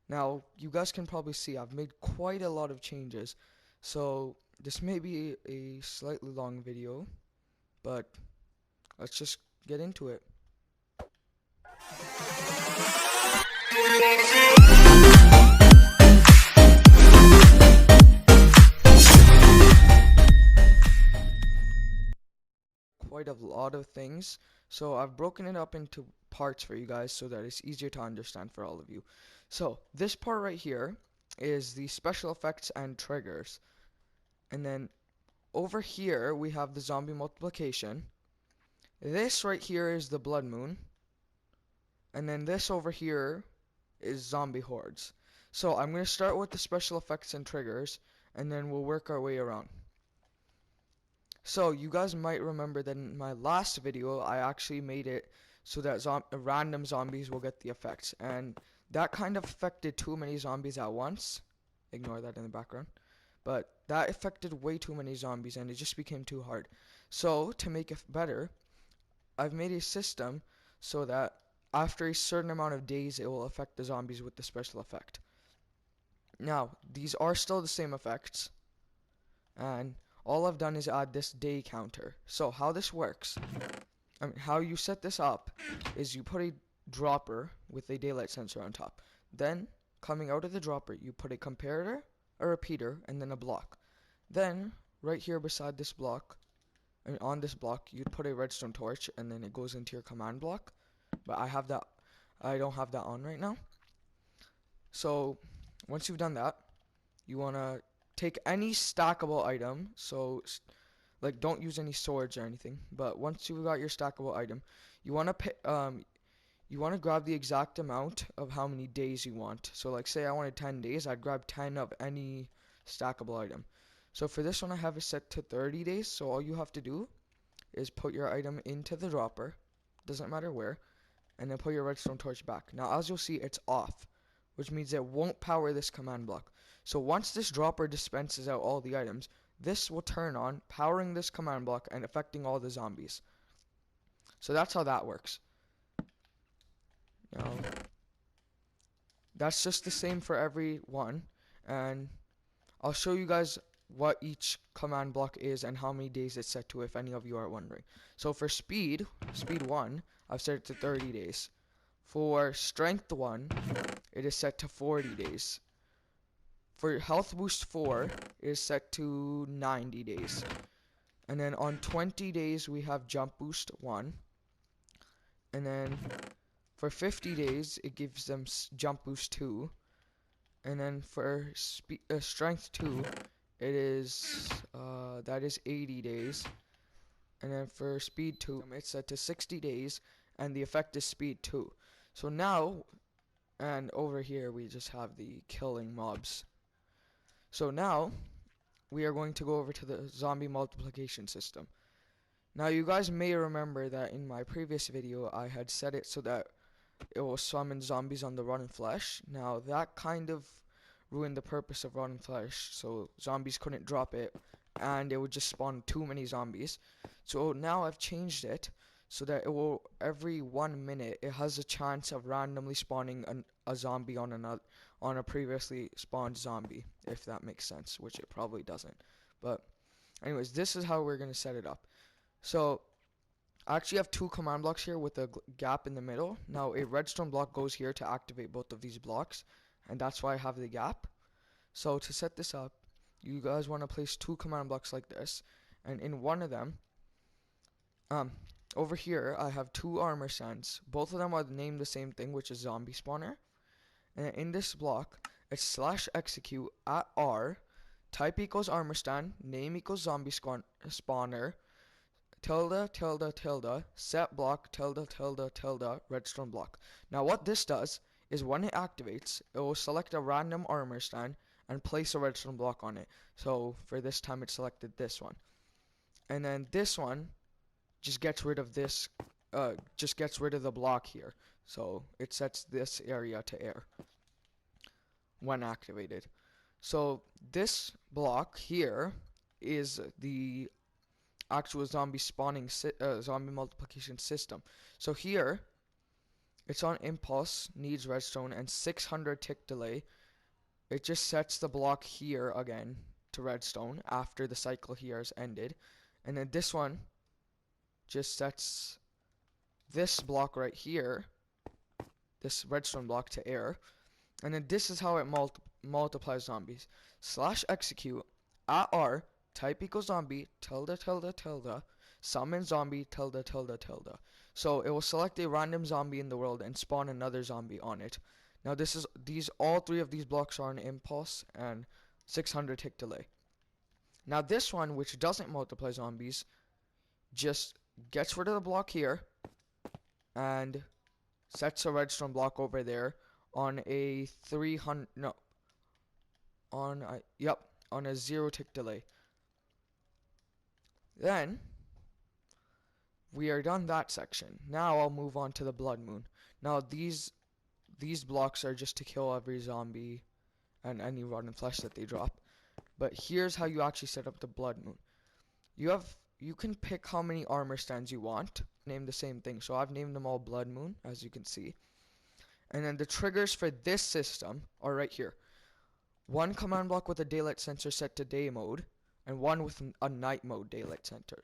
Now, you guys can probably see I've made quite a lot of changes, so this may be a slightly long video, but let's just get into it. Quite a lot of things, so I've broken it up into parts for you guys so that it's easier to understand for all of you. So, this part right here is the special effects and triggers. And then over here we have the zombie multiplication. This right here is the blood moon. And then this over here is zombie hordes. So I'm going to start with the special effects and triggers, and then we'll work our way around. So you guys might remember that in my last video I actually made it so that random zombies will get the effects, and that kind of affected too many zombies at once. Ignore that in the background. But that affected way too many zombies and it just became too hard. So to make it better, I've made a system so that after a certain amount of days it will affect the zombies with the special effect. Now, these are still the same effects, and all I've done is add this day counter. So how this works, how you set this up is you put a dropper with a daylight sensor on top. Then, coming out of the dropper, you put a comparator, a repeater, and then a block. Then, right here beside this block, and on this block, you'd put a redstone torch, and then it goes into your command block. But I don't have that on right now. So, once you've done that, you want to take any stackable item. So, like, don't use any swords or anything. But once you've got your stackable item, you want to grab the exact amount of how many days you want. So, like, say I wanted 10 days, I'd grab 10 of any stackable item. So for this one, I have it set to 30 days. So all you have to do is put your item into the dropper, doesn't matter where, and then put your redstone torch back. Now, as you'll see, it's off, which means it won't power this command block. So once this dropper dispenses out all the items, this will turn on, powering this command block and affecting all the zombies. So that's how that works. Now, that's just the same for every one, and I'll show you guys what each command block is and how many days it's set to if any of you are wondering. So for speed 1, I've set it to 30 days. For strength 1, it is set to 40 days. For health boost 4, it is set to 90 days. And then on 20 days, we have jump boost 1. And then for 50 days, it gives them jump boost 2. And then for strength 2, it is that is 80 days. And then for speed 2, it's set to 60 days, and the effect is speed 2. So now, and over here we just have the killing mobs. So now we are going to go over to the zombie multiplication system. Now you guys may remember that in my previous video I had set it so that it will summon zombies on the rotten flesh. Now that kind of ruined the purpose of rotten flesh, so zombies couldn't drop it and it would just spawn too many zombies. So now I've changed it so that it will, every 1 minute, it has a chance of randomly spawning a zombie on a previously spawned zombie, if that makes sense, which it probably doesn't. But anyways, this is how we're going to set it up. So I actually have 2 command blocks here with a gap in the middle. Now a redstone block goes here to activate both of these blocks, and that's why I have the gap. So to set this up, you guys want to place 2 command blocks like this, and in one of them, over here I have 2 armor stands. Both of them are named the same thing, which is zombie spawner. And in this block, it's slash execute at R, type equals armor stand, name equals zombie spawner, tilde tilde tilde, set block tilde tilde tilde, redstone block. Now what this does is when it activates, it will select a random armor stand and place a redstone block on it. So for this time it selected this one. And then this one just gets rid of this, just gets rid of the block here. So it sets this area to air when activated. So this block here is the actual zombie spawning zombie multiplication system. So here It's on impulse, needs redstone, and 600 tick delay. It just sets the block here again to redstone after the cycle here has ended. And then this one just sets this block right here, this redstone block, to air. And then this is how it multiplies zombies. Slash execute at R type equals zombie tilde tilde tilde summon zombie tilde tilde tilde. So it will select a random zombie in the world and spawn another zombie on it. Now all three of these blocks are on impulse and 600 tick delay. Now this one, which doesn't multiply zombies, just gets rid of the block here and sets a redstone block over there on a 300 no on a yep on a 0 tick delay. Then we are done that section. Now I'll move on to the blood moon. Now these blocks are just to kill every zombie and any rotten flesh that they drop. But here's how you actually set up the blood moon. You can pick how many armor stands you want. Name the same thing. So I've named them all blood moon, as you can see. And then the triggers for this system are right here. One command block with a daylight sensor set to day mode, and one with a night mode daylight sensor.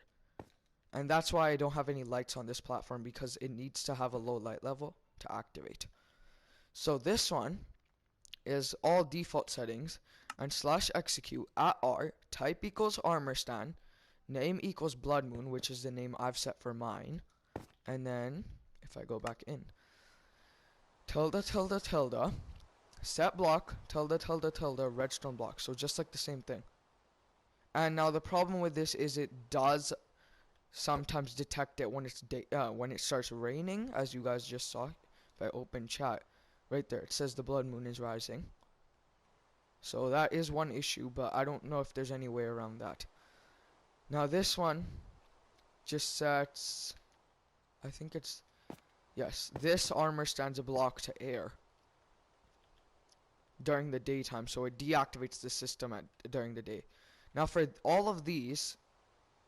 And that's why I don't have any lights on this platform, because it needs to have a low light level to activate. So this one is all default settings, and slash execute at R type equals armor stand, name equals blood moon, which is the name I've set for mine. And then if I go back in, tilde tilde tilde set block tilde tilde tilde redstone block. So just like the same thing. And now the problem with this is it does sometimes detect it when when it starts raining, as you guys just saw. If I open chat, right there it says the blood moon is rising. So that is one issue, but I don't know if there's any way around that. Now this one just sets, I think it's, yes, this armor stands a block to air during the daytime, so it deactivates the system during the day. Now for all of these,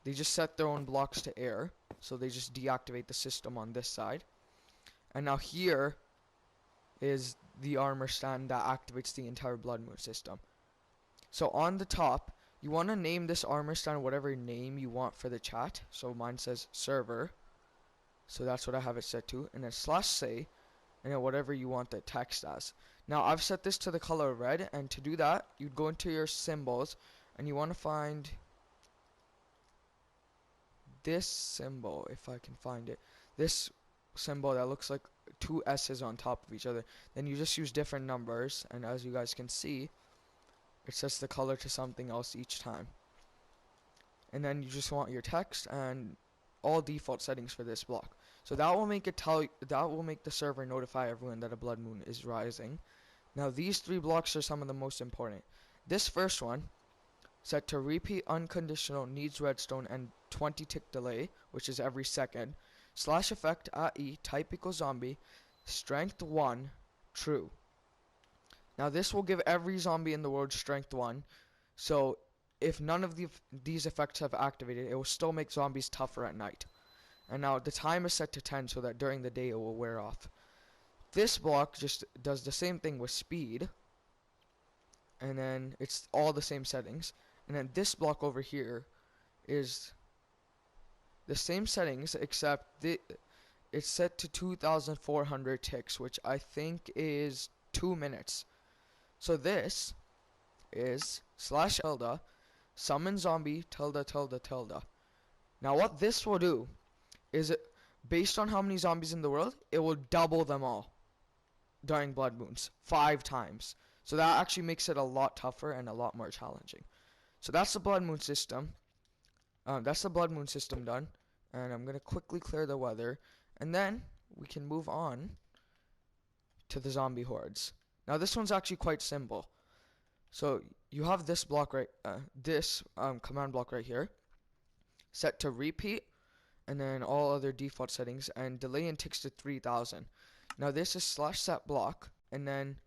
they just set their own blocks to air, so they just deactivate the system on this side. And now here is the armor stand that activates the entire blood moon system. So on the top, you want to name this armor stand whatever name you want for the chat. So mine says server, so that's what I have it set to, and then slash say, and then whatever you want the text as. Now I've set this to the color red, and to do that you'd go into your symbols and you want to find this symbol, if I can find it, this symbol that looks like two S's on top of each other. Then you just use different numbers, and as you guys can see, it sets the color to something else each time. And then you just want your text and all default settings for this block. So that will make the server notify everyone that a blood moon is rising. Now these three blocks are some of the most important. This first one, set to repeat unconditional, needs redstone and 20 tick delay, which is every second. Slash effect at E type equals zombie, strength 1, true. Now this will give every zombie in the world strength 1, so if none of these effects have activated, it will still make zombies tougher at night. And now the time is set to 10 so that during the day it will wear off. This block just does the same thing with speed, and then it's all the same settings. And then this block over here is the same settings, except it's set to 2,400 ticks, which I think is 2 minutes. So this is slash tilde summon zombie tilde tilde tilde. Now what this will do is, based on how many zombies in the world, it will double them all during blood moons 5 times. So that actually makes it a lot tougher and a lot more challenging. So that's the blood moon system. Done. And I'm gonna quickly clear the weather, and then we can move on to the zombie hordes. Now this one's actually quite simple. So you have this block right, command block right here, set to repeat, and then all other default settings, and delay and ticks to 3,000. Now this is slash set block, and then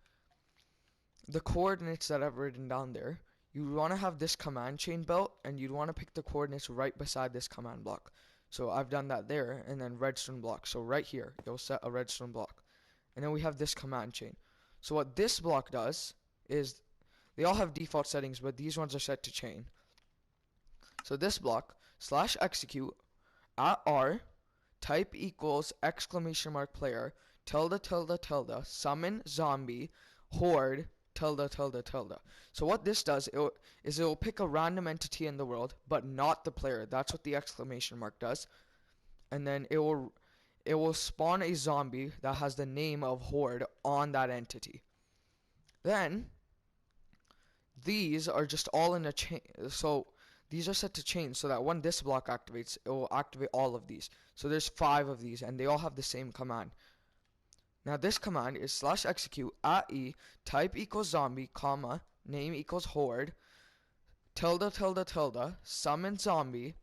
the coordinates that I've written down there, you want to have this command chain built, and you'd want to pick the coordinates right beside this command block. So I've done that there, and then redstone block. So right here, you'll set a redstone block. and then we have this command chain. So what this block does is, they all have default settings, but these ones are set to chain. So this block, /execute @r, type equals !player, tilde, summon zombie, horde, tilde. So what this does is it will pick a random entity in the world, but not the player. That's what the exclamation mark does. And then it will spawn a zombie that has the name of horde on that entity. Then these are just all in a chain. So these are set to chain so that when this block activates, it will activate all of these. So there's 5 of these, and they all have the same command. Now this command is /execute @e, type equals zombie, comma, name equals horde, tilde, summon zombie,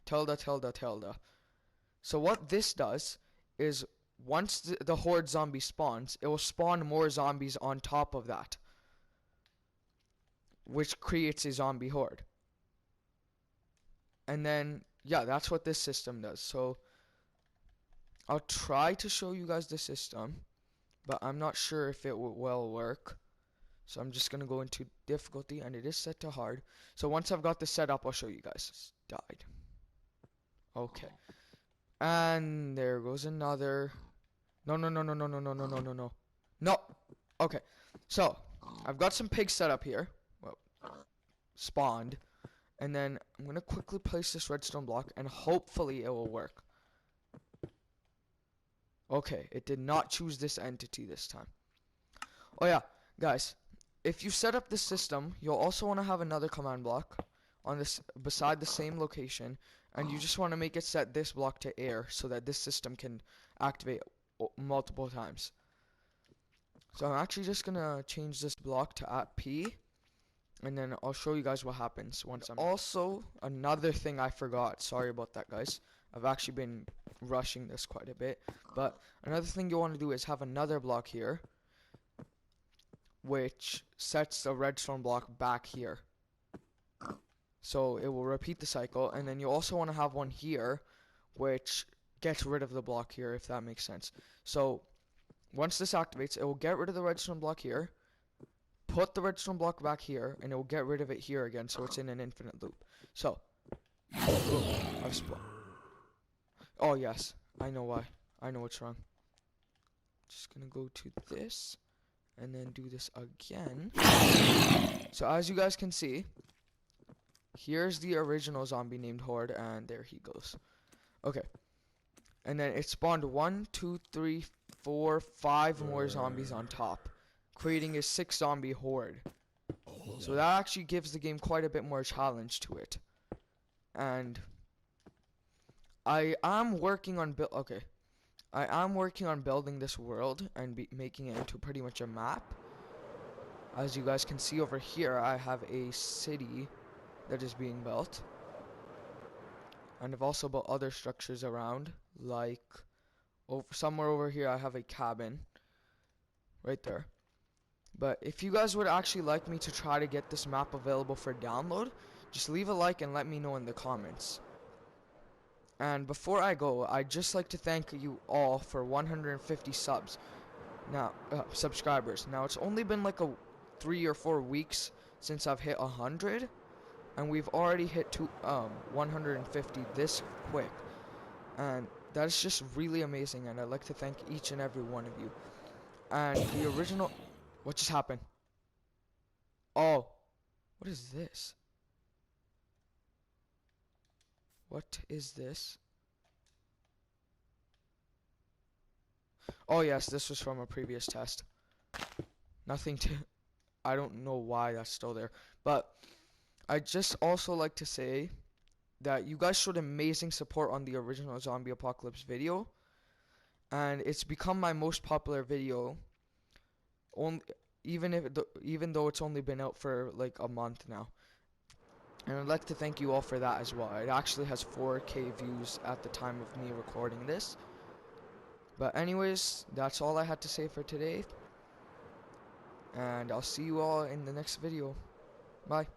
tilde. So what this does is, once the horde zombie spawns, it will spawn more zombies on top of that, which creates a zombie horde. And then, yeah, that's what this system does. So I'll try to show you guys the system, but I'm not sure if it will work. So I'm just going to go into difficulty, and it is set to hard. So once I've got this set up, I'll show you guys. It's died. Okay. And there goes another. No. No. Okay. So I've got some pigs set up here. Well, spawned. And then I'm going to quickly place this redstone block, and hopefully it will work. Okay, it did not choose this entity this time. Oh yeah, guys, if you set up this system, you'll also want to have another command block on this beside the same location, and you just want to make it set this block to air so that this system can activate multiple times. So I'm actually just gonna change this block to @p, and then I'll show you guys what happens once I'm also another thing I forgot. Sorry about that, guys. I've actually been rushing this quite a bit. But another thing you want to do is have another block here, which sets the redstone block back here. So it will repeat the cycle, and then you also want to have one here, which gets rid of the block here, if that makes sense. So once this activates, it will get rid of the redstone block here, put the redstone block back here, and it will get rid of it here again, so it's in an infinite loop. So, I've spawned. Oh yes, I know why. I know what's wrong. Just gonna go to this, and then do this again. So as you guys can see, here's the original zombie named Horde, and there he goes. Okay. And then it spawned 1, 2, 3, 4, 5 more zombies on top, creating a 6 zombie horde. So that actually gives the game quite a bit more challenge to it. And I am working on building this world and making it into pretty much a map. As you guys can see over here, I have a city that is being built. And I've also built other structures around, like somewhere over here I have a cabin right there. But if you guys would actually like me to try to get this map available for download, just leave a like and let me know in the comments. And before I go, I'd just like to thank you all for 150 subscribers. Now it's only been like 3 or 4 weeks since I've hit 100, and we've already hit 150 this quick, and that's just really amazing. And I'd like to thank each and every one of you. And the original, what just happened? Oh, what is this? What is this? Oh yes, this was from a previous test. Nothing to, I don't know why that's still there. But I just also like to say that you guys showed amazing support on the original Zombie Apocalypse video, and it's become my most popular video. Even though it's only been out for like a month now. And I'd like to thank you all for that as well. It actually has 4K views at the time of me recording this. But anyways, that's all I had to say for today. And I'll see you all in the next video. Bye.